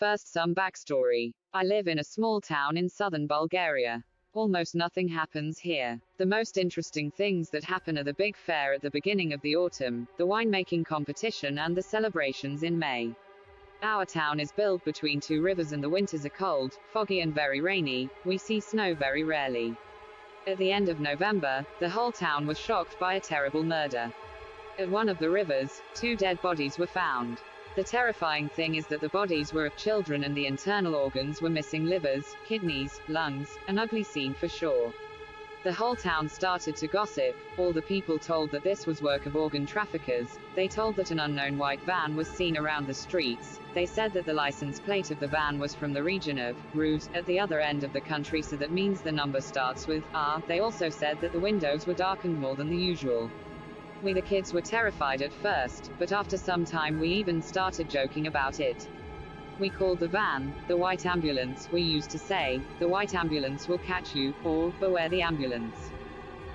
first, some backstory. I live in a small town in southern Bulgaria. Almost nothing happens here. The most interesting things that happen are the big fair at the beginning of the autumn, the winemaking competition, and the celebrations in May. Our town is built between two rivers and the winters are cold, foggy and very rainy. We see snow very rarely. At the end of November, the whole town was shocked by a terrible murder. At one of the rivers, 2 dead bodies were found. The terrifying thing is that the bodies were of children and the internal organs were missing: livers, kidneys, lungs, an ugly scene for sure. The whole town started to gossip. All the people told that this was work of organ traffickers. They told that an unknown white van was seen around the streets. They said that the license plate of the van was from the region of Rus, at the other end of the country, so that means the number starts with R. They also said that the windows were darkened more than the usual. We the kids were terrified at first, but after some time we even started joking about it. We called the van the white ambulance. We used to say, the white ambulance will catch you, or beware the ambulance.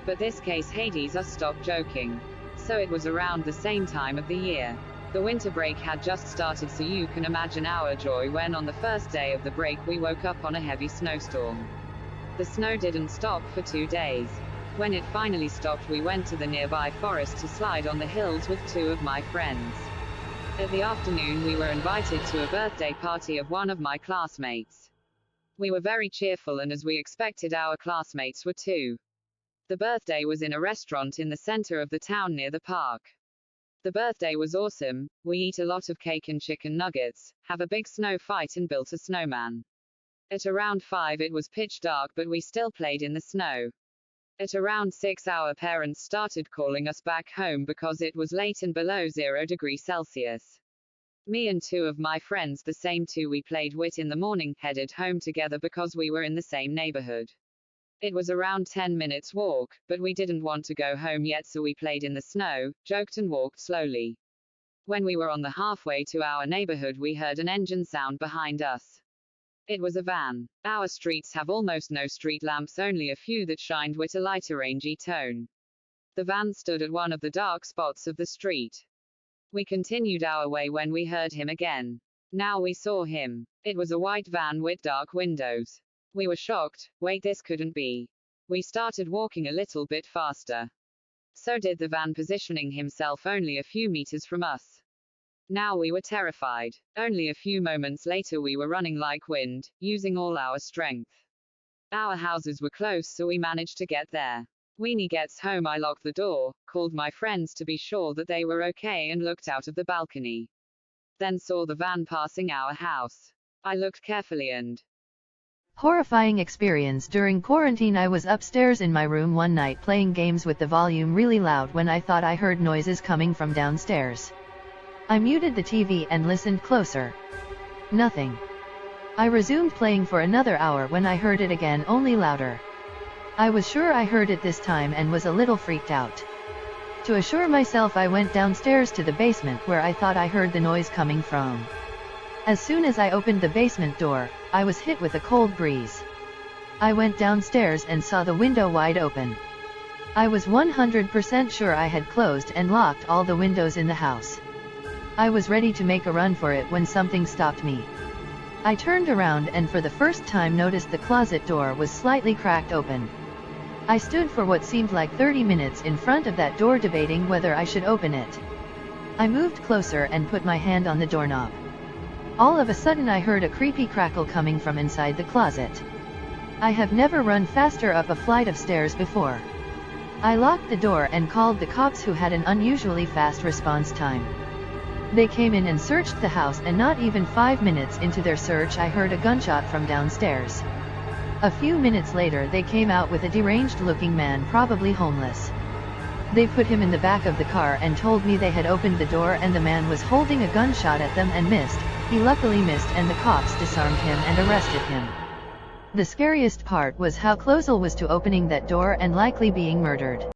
But this case Hades us stopped joking. So it was around the same time of the year. The winter break had just started, so you can imagine our joy when on the first day of the break we woke up on a heavy snowstorm. The snow didn't stop for 2 days. When it finally stopped, we went to the nearby forest to slide on the hills with 2 of my friends. At the afternoon we were invited to a birthday party of one of my classmates. We were very cheerful, and as we expected, our classmates were too. The birthday was in a restaurant in the center of the town near the park. The birthday was awesome. We eat a lot of cake and chicken nuggets, have a big snow fight, and built a snowman. At around 5 it was pitch dark, but we still played in the snow. At around 6 our parents started calling us back home because it was late and below 0 degrees Celsius. Me and 2 of my friends, the same 2 we played with in the morning, headed home together because we were in the same neighborhood. It was around 10 minutes walk, but we didn't want to go home yet, so we played in the snow, joked and walked slowly. When we were on the halfway to our neighborhood we heard an engine sound behind us. It was a van. Our streets have almost no street lamps, only a few that shined with a light orangey tone. The van stood at one of the dark spots of the street. We continued our way when we heard him again. Now we saw him. It was a white van with dark windows. We were shocked. Wait, this couldn't be. We started walking a little bit faster. So did the van, positioning himself only a few meters from us. Now we were terrified. Only a few moments later we were running like wind, using all our strength. Our houses were close, so we managed to get there. Weenie gets home, I locked the door, called my friends to be sure that they were okay, and looked out of the balcony. Then saw the van passing our house. I looked carefully and... Horrifying experience during quarantine. I was upstairs in my room one night playing games with the volume really loud when I thought I heard noises coming from downstairs. I muted the TV and listened closer. Nothing. I resumed playing for another hour when I heard it again, only louder. I was sure I heard it this time and was a little freaked out. To assure myself I went downstairs to the basement where I thought I heard the noise coming from. As soon as I opened the basement door, I was hit with a cold breeze. I went downstairs and saw the window wide open. I was 100% sure I had closed and locked all the windows in the house. I was ready to make a run for it when something stopped me. I turned around and for the first time noticed the closet door was slightly cracked open. I stood for what seemed like 30 minutes in front of that door, debating whether I should open it. I moved closer and put my hand on the doorknob. All of a sudden I heard a creepy crackle coming from inside the closet. I have never run faster up a flight of stairs before. I locked the door and called the cops, who had an unusually fast response time. They came in and searched the house, and not even 5 minutes into their search I heard a gunshot from downstairs. A few minutes later they came out with a deranged-looking man, probably homeless. They put him in the back of the car and told me they had opened the door and the man was holding a gunshot at them and missed. He luckily missed and the cops disarmed him and arrested him. The scariest part was how close I was to opening that door and likely being murdered.